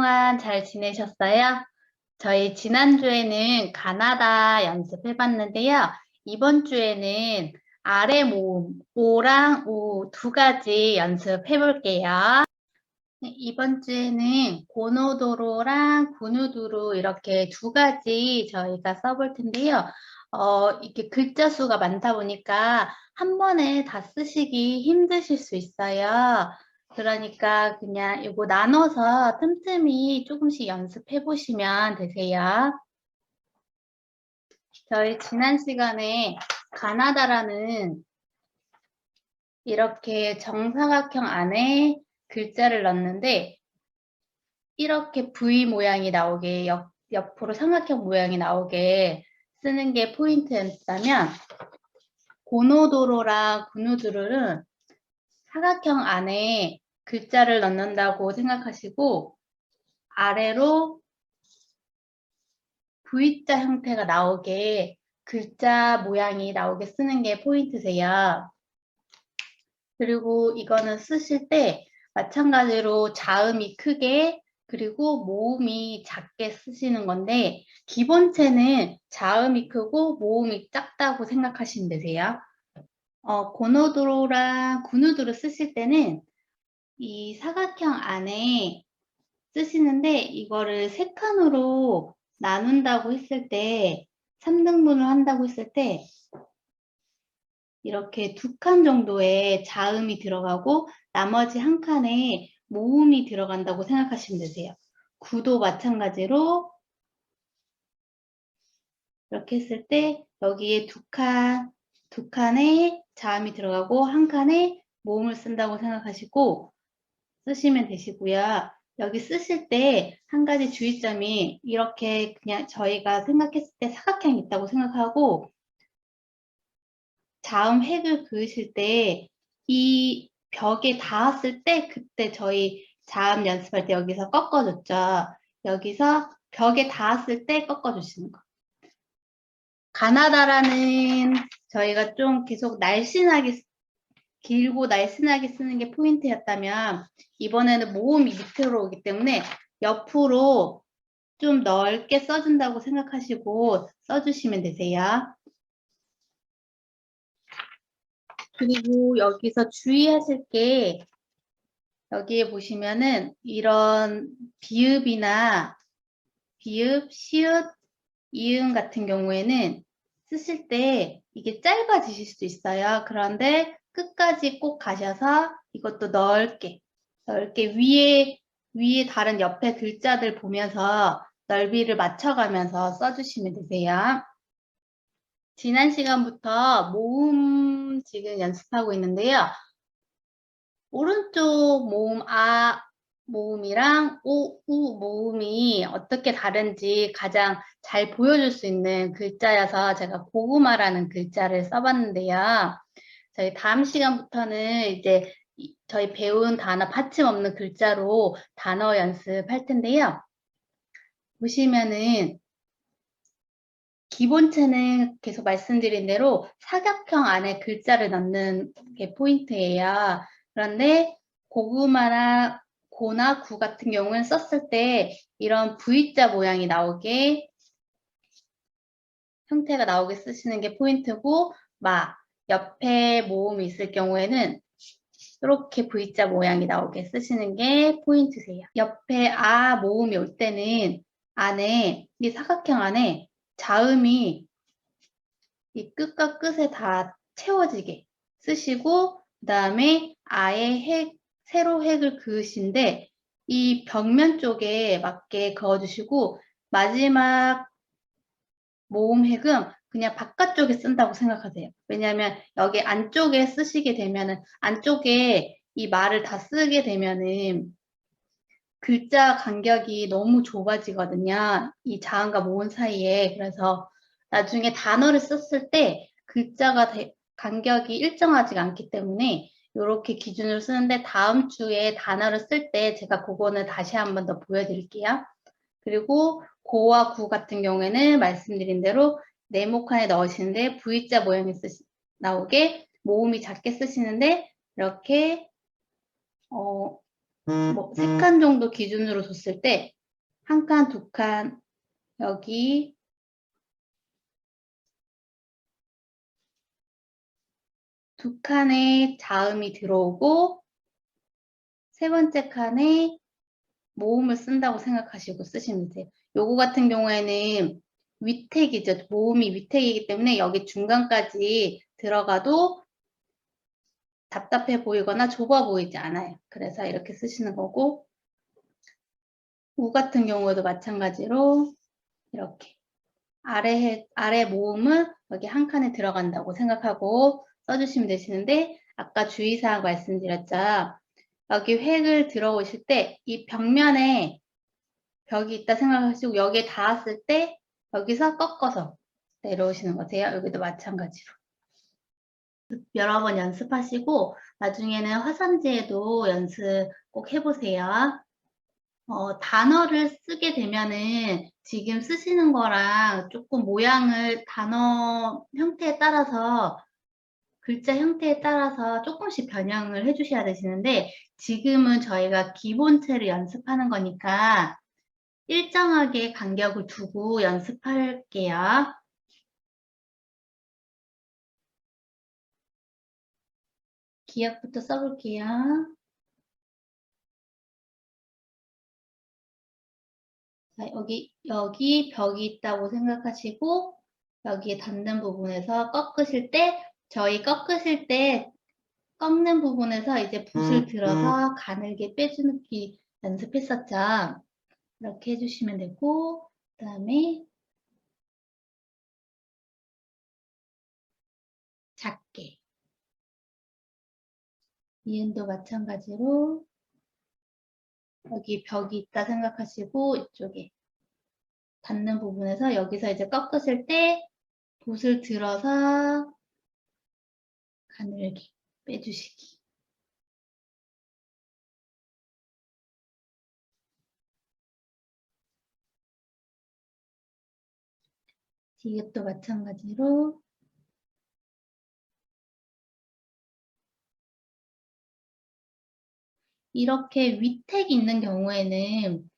동안 잘 지내셨어요? 저희 지난주에는 가나다 연습해봤는데요. 이번 주에는 아래 모음, 오랑 우 두 가지 연습해볼게요. 네, 이번 주에는 고노도로랑 구누두루 이렇게 두 가지 저희가 써볼 텐데요. 이렇게 글자 수가 많다 보니까 한 번에 다 쓰시기 힘드실 수 있어요. 그러니까 그냥 이거 나눠서 틈틈이 조금씩 연습해 보시면 되세요. 저희 지난 시간에 가나다라는 이렇게 정사각형 안에 글자를 넣었는데 이렇게 V 모양이 나오게 옆으로 삼각형 모양이 나오게 쓰는 게 포인트였다면 고노도로랑 구누두루는 사각형 안에 글자를 넣는다고 생각하시고 아래로 V자 형태가 나오게 글자 모양이 나오게 쓰는 게 포인트세요. 그리고 이거는 쓰실 때 마찬가지로 자음이 크게 그리고 모음이 작게 쓰시는 건데 기본체는 자음이 크고 모음이 작다고 생각하시면 되세요. 고노도로랑 구누두루 쓰실 때는 이 사각형 안에 쓰시는데 이거를 세 칸으로 나눈다고 했을 때 3등분을 한다고 했을 때 이렇게 두 칸 정도의 자음이 들어가고 나머지 한 칸에 모음이 들어간다고 생각하시면 되세요. 구도 마찬가지로 이렇게 했을 때 여기에 두 칸에 자음이 들어가고 한 칸에 모음을 쓴다고 생각하시고 쓰시면 되시고요. 여기 쓰실 때 한 가지 주의점이 이렇게 그냥 저희가 생각했을 때 사각형이 있다고 생각하고 자음 획을 그으실 때 이 벽에 닿았을 때 그때 저희 자음 연습할 때 여기서 꺾어줬죠. 여기서 벽에 닿았을 때 꺾어주시는 거. 가나다라는 저희가 좀 계속 날씬하게 길고 날씬하게 쓰는 게 포인트였다면 이번에는 모음이 밑으로 오기 때문에 옆으로 좀 넓게 써준다고 생각하시고 써주시면 되세요. 그리고 여기서 주의하실 게 여기에 보시면은 이런 비읍이나 비읍, 시읒, 이응 같은 경우에는 쓰실 때 이게 짧아지실 수도 있어요. 그런데 끝까지 꼭 가셔서 이것도 넓게 위에 다른 옆에 글자들 보면서 넓이를 맞춰가면서 써주시면 되세요. 지난 시간부터 모음 지금 연습하고 있는데요. 오른쪽 모음 아 모음이랑 오, 우 모음이 어떻게 다른지 가장 잘 보여줄 수 있는 글자여서 제가 고구마라는 글자를 써봤는데요. 저희 다음 시간부터는 이제 저희 배운 단어 받침 없는 글자로 단어 연습할 텐데요. 보시면은 기본체는 계속 말씀드린 대로 사각형 안에 글자를 넣는 게 포인트예요. 그런데 고구마나 고나 구 같은 경우는 썼을 때 이런 V자 모양이 나오게 형태가 나오게 쓰시는 게 포인트고 옆에 모음이 있을 경우에는 이렇게 V자 모양이 나오게 쓰시는 게 포인트세요. 옆에 아 모음이 올 때는 안에 이 사각형 안에 자음이 이 끝과 끝에 다 채워지게 쓰시고 그 다음에 아예 세로 획을 그으신데 이 벽면 쪽에 맞게 그어주시고 마지막 모음 획은 그냥 바깥쪽에 쓴다고 생각하세요. 왜냐하면 여기 안쪽에 쓰시게 되면은 안쪽에 이 말을 다 쓰게 되면은 글자 간격이 너무 좁아지거든요. 이 자음과 모음 사이에. 그래서 나중에 단어를 썼을 때 글자가 간격이 일정하지 않기 때문에 이렇게 기준으로 쓰는데 다음 주에 단어를 쓸 때 제가 그거는 다시 한 번 더 보여드릴게요. 그리고 고와 구 같은 경우에는 말씀드린 대로 네모칸에 넣으시는데 V자 모양이 나오게 모음이 작게 쓰시는데 이렇게 뭐 3칸 정도 기준으로 뒀을 때 한 칸, 두 칸, 여기 두 칸에 자음이 들어오고 세 번째 칸에 모음을 쓴다고 생각하시고 쓰시면 돼요. 요거 같은 경우에는 위택이죠. 모음이 위택이기 때문에 여기 중간까지 들어가도 답답해 보이거나 좁아 보이지 않아요. 그래서 이렇게 쓰시는 거고 우 같은 경우에도 마찬가지로 이렇게 아래 모음은 여기 한 칸에 들어간다고 생각하고 써주시면 되시는데 아까 주의사항 말씀드렸죠. 여기 획을 들어오실 때 이 벽면에 벽이 있다 생각하시고 여기에 닿았을 때 여기서 꺾어서 내려오시는 거세요. 여기도 마찬가지로. 여러 번 연습하시고 나중에는 화산지에도 연습 꼭 해보세요. 단어를 쓰게 되면은 지금 쓰시는 거랑 조금 모양을 단어 형태에 따라서 글자 형태에 따라서 조금씩 변형을 해주셔야 되시는데 지금은 저희가 기본체를 연습하는 거니까 일정하게 간격을 두고 연습할게요. 기억부터 써볼게요. 자, 여기 벽이 있다고 생각하시고 여기에 닿는 부분에서 꺾으실 때 저희 꺾으실 때 꺾는 부분에서 이제 붓을 들어서 가늘게 빼주기 연습했었죠. 이렇게 해주시면 되고 그 다음에 작게 이음도 마찬가지로 여기 벽이 있다 생각하시고 이쪽에 닿는 부분에서 여기서 이제 꺾으실 때 붓을 들어서 가늘게 빼주시기. 이것도 마찬가지로 이렇게 위택이 있는 경우에는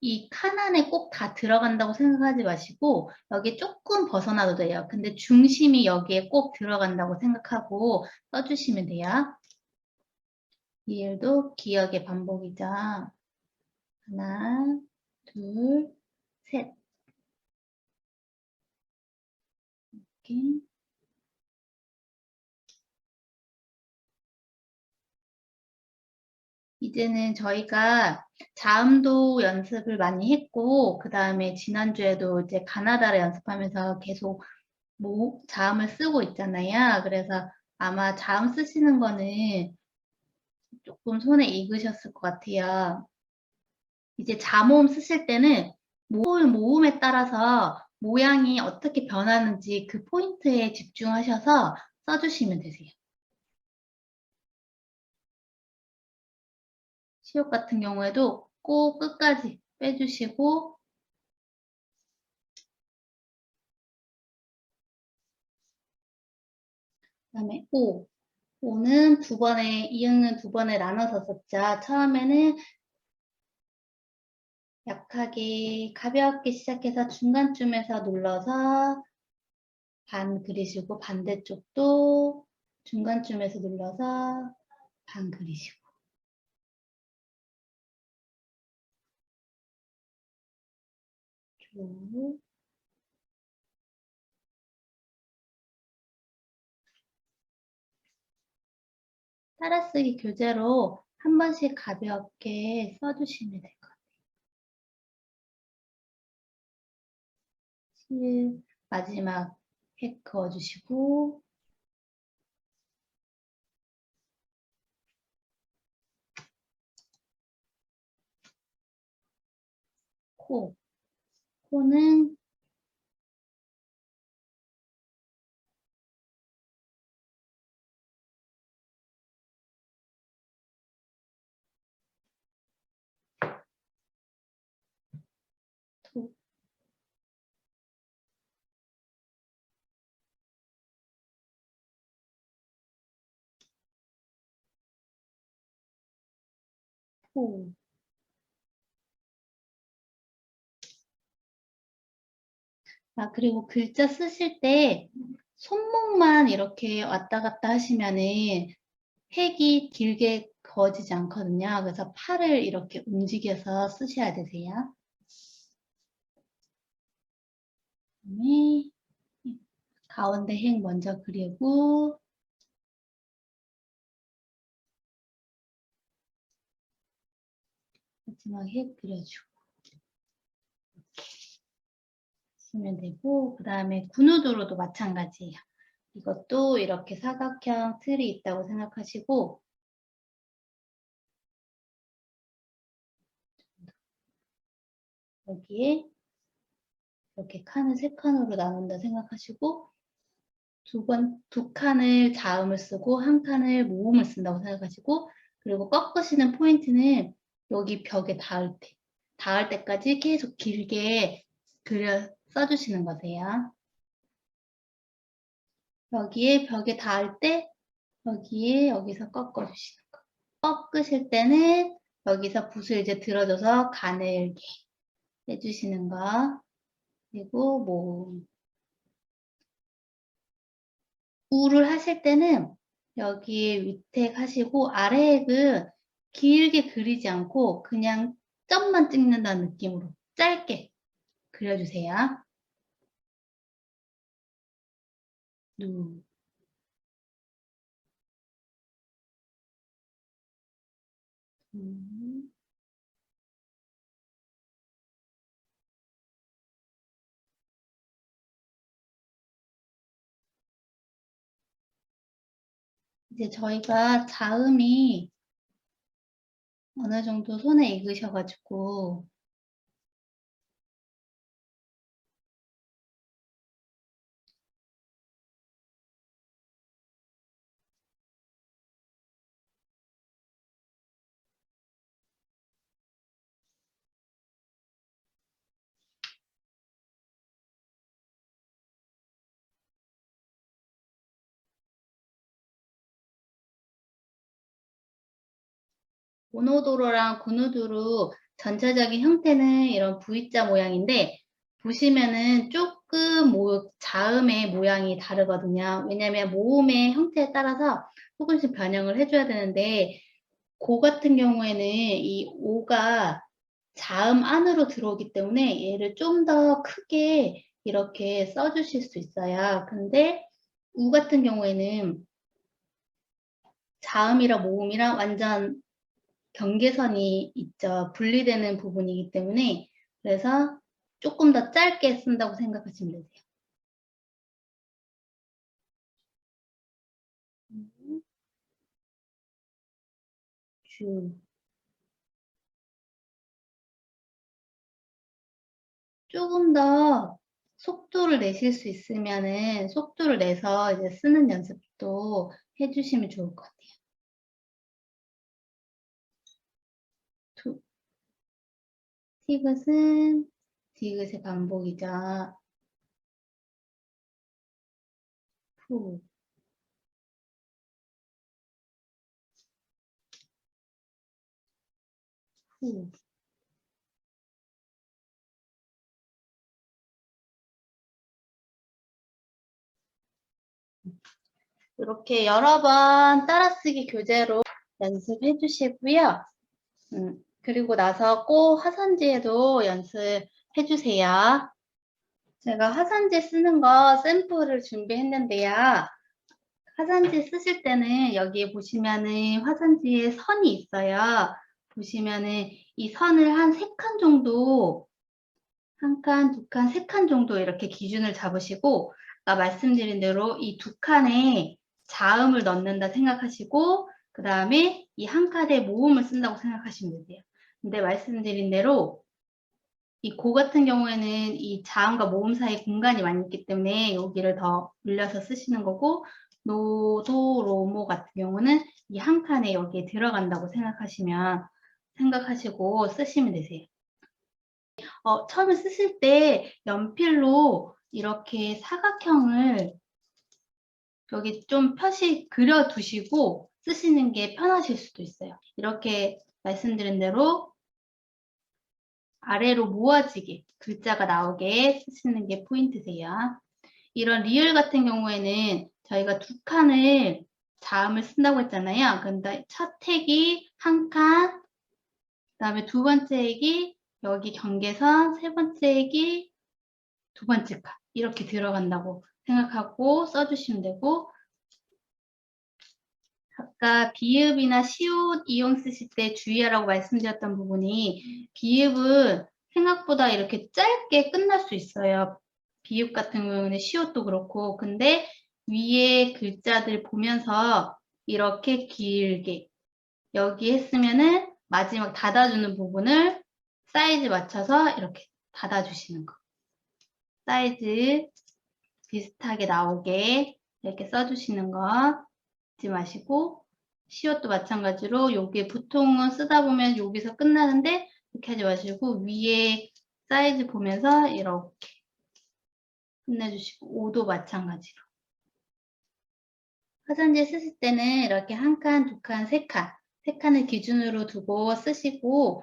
이 칸 안에 꼭 다 들어간다고 생각하지 마시고 여기 조금 벗어나도 돼요. 근데 중심이 여기에 꼭 들어간다고 생각하고 써주시면 돼요. 이 일도 기억의 반복이죠. 하나, 둘, 셋. 이렇게. 이제는 저희가 자음도 연습을 많이 했고, 그 다음에 지난주에도 이제 가나다라 연습하면서 계속 자음을 쓰고 있잖아요. 그래서 아마 자음 쓰시는 거는 조금 손에 익으셨을 것 같아요. 이제 자모음 쓰실 때는 모음에 따라서 모양이 어떻게 변하는지 그 포인트에 집중하셔서 써주시면 되세요. 시옷 같은 경우에도 꼭 끝까지 빼주시고 그다음에 오는 두 번에 이응은 두 번에 나눠서 썼죠. 처음에는 약하게 가볍게 시작해서 중간쯤에서 눌러서 반 그리시고 반대쪽도 중간쯤에서 눌러서 반 그리시고 쭉 따라쓰기 교재로 한 번씩 가볍게 써주시면 될 것 같아요. 마지막 획 그어주시고 코는 토, 그리고 글자 쓰실 때 손목만 이렇게 왔다 갔다 하시면은 색이 길게 그어지지 않거든요. 그래서 팔을 이렇게 움직여서 쓰셔야 되세요. 그다음에 가운데 색 먼저 그리고 마지막에 색 그려주고 쓰면 되고, 그 다음에 군우도로도 마찬가지예요. 이것도 이렇게 사각형 틀이 있다고 생각하시고 여기에 이렇게 칸을 3칸으로 나눈다 생각하시고 두 칸을 자음을 쓰고 한 칸을 모음을 쓴다고 생각하시고, 그리고 꺾으시는 포인트는 여기 벽에 닿을 때까지 계속 길게 써주시는 거세요. 여기에 벽에 닿을 때 여기서 꺾어주시는 거. 꺾으실 때는 여기서 붓을 이제 들어줘서 가늘게 해주시는 거. 그리고 뭐 우를 하실 때는 여기 윗택 하시고 아래 액은 길게 그리지 않고 그냥 점만 찍는다는 느낌으로 짧게 그려주세요. 누. 이제 저희가 자음이 어느 정도 손에 익으셔가지고 오노도로랑 구누두루 전체적인 형태는 이런 V자 모양인데 보시면은 조금 자음의 모양이 다르거든요. 왜냐하면 모음의 형태에 따라서 조금씩 변형을 해줘야 되는데 고 같은 경우에는 이 오가 자음 안으로 들어오기 때문에 얘를 좀 더 크게 이렇게 써주실 수 있어요. 근데 우 같은 경우에는 자음이랑 모음이랑 완전 경계선이 있죠. 분리되는 부분이기 때문에 그래서 조금 더 짧게 쓴다고 생각하시면 되세요. 주. 조금 더 속도를 내실 수 있으면은 속도를 내서 이제 쓰는 연습도 해주시면 좋을 것 같아요. 투. 티귿은 디귿의 반복이죠. 푸. 푸. 이렇게 여러 번 따라쓰기 교재로 연습해 주시고요. 그리고 나서 꼭 화산지에도 연습해 주세요. 제가 화산지 쓰는 거 샘플을 준비했는데요. 화산지 쓰실 때는 여기에 보시면은 화산지에 선이 있어요. 보시면은 이 선을 한 3칸 정도, 한 칸, 2칸, 3칸 정도 이렇게 기준을 잡으시고 아까 말씀드린 대로 이 2칸에 자음을 넣는다 생각하시고 그 다음에 이 한 칸에 모음을 쓴다고 생각하시면 되세요. 근데 말씀드린 대로 이 고 같은 경우에는 이 자음과 모음 사이 공간이 많이 있기 때문에 여기를 더 늘려서 쓰시는 거고 노, 도, 로, 모 같은 경우는 이 한 칸에 여기에 들어간다고 생각하시고 쓰시면 되세요. 처음에 쓰실 때 연필로 이렇게 사각형을 여기 좀 펴시 그려두시고 쓰시는 게 편하실 수도 있어요. 이렇게 말씀드린 대로 아래로 모아지게 글자가 나오게 쓰시는 게 포인트세요. 이런 리을 같은 경우에는 저희가 두 칸을 자음을 쓴다고 했잖아요. 근데 첫 택이 한 칸, 그다음에 두 번째 액이 여기 경계선, 세 번째 액이 두 번째 칸 이렇게 들어간다고 생각하고 써주시면 되고, 아까 비읍이나 시옷 이용 쓰실 때 주의하라고 말씀드렸던 부분이, 비읍은 생각보다 이렇게 짧게 끝날 수 있어요. 비읍 같은 경우는 시옷도 그렇고. 근데 위에 글자들 보면서 이렇게 길게 여기 했으면은 마지막 닫아주는 부분을 사이즈 맞춰서 이렇게 닫아주시는 거. 사이즈 비슷하게 나오게 이렇게 써주시는 거 잊지 마시고, 시옷도 마찬가지로 여기 보통은 쓰다 보면 여기서 끝나는데 이렇게 하지 마시고 위에 사이즈 보면서 이렇게 끝내주시고, 5도 마찬가지로. 화전지 쓰실 때는 이렇게 한 칸, 두 칸, 세 칸을 기준으로 두고 쓰시고,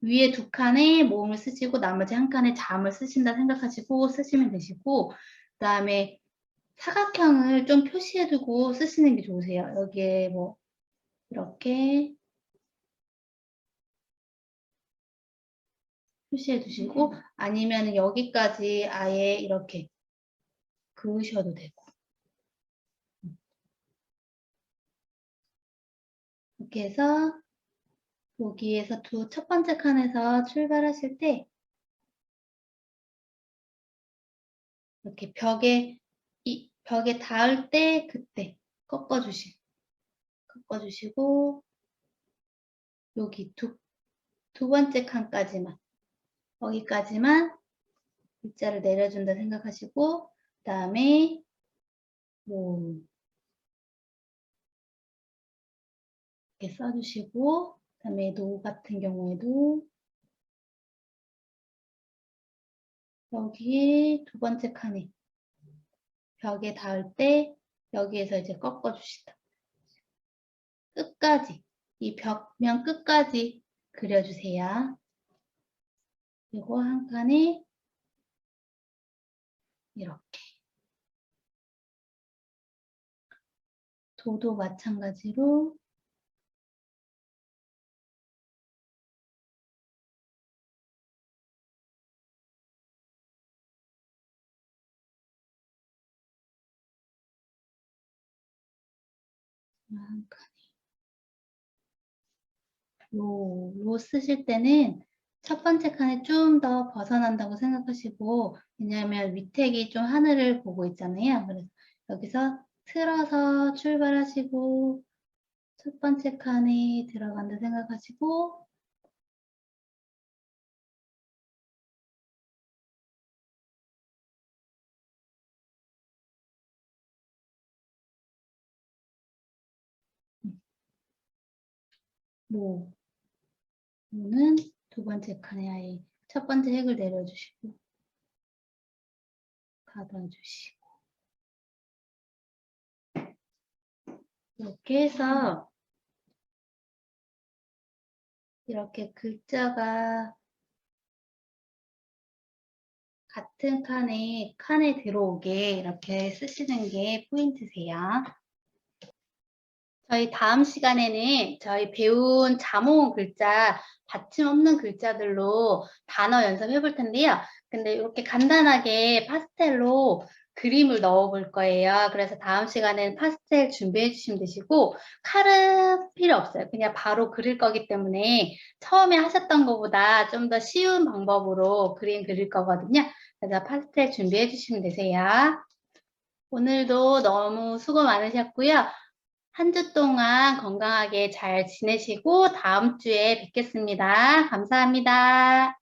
위에 두 칸에 모음을 쓰시고 나머지 한 칸에 자음을 쓰신다 생각하시고 쓰시면 되시고, 그 다음에 사각형을 좀 표시해두고 쓰시는 게 좋으세요. 여기에 뭐 이렇게 표시해 두시고, 아니면 여기까지 아예 이렇게 그으셔도 되고, 이렇게 해서 여기에서 첫 번째 칸에서 출발하실 때 이렇게 벽에 닿을 때 그때 꺾어주시고 여기 두 번째 칸까지만, 여기까지만 글자를 내려준다 생각하시고, 그 다음에 뭐 이렇게 써주시고, 그 다음에 노 같은 경우에도 여기 두 번째 칸에 벽에 닿을 때 여기에서 이제 꺾어주시다. 끝까지, 이 벽면 끝까지 그려주세요. 그리고 한 칸에 이렇게. 도도 마찬가지로 한 칸에. 로 쓰실 때는 첫 번째 칸에 좀 더 벗어난다고 생각하시고, 왜냐하면 위택이 좀 하늘을 보고 있잖아요. 그래서 여기서 틀어서 출발하시고 첫 번째 칸에 들어간다 생각하시고, 모는 두 번째 칸에 아예 첫 번째 획을 내려주시고 닫아주시고, 이렇게 해서 이렇게 글자가 같은 칸에 들어오게 이렇게 쓰시는 게 포인트세요. 저희 다음 시간에는 저희 배운 자모음 글자, 받침 없는 글자들로 단어 연습해 볼 텐데요. 근데 이렇게 간단하게 파스텔로 그림을 넣어 볼 거예요. 그래서 다음 시간에는 파스텔 준비해 주시면 되시고, 칼은 필요 없어요. 그냥 바로 그릴 거기 때문에 처음에 하셨던 것보다 좀 더 쉬운 방법으로 그림 그릴 거거든요. 그래서 파스텔 준비해 주시면 되세요. 오늘도 너무 수고 많으셨고요. 한 주 동안 건강하게 잘 지내시고 다음 주에 뵙겠습니다. 감사합니다.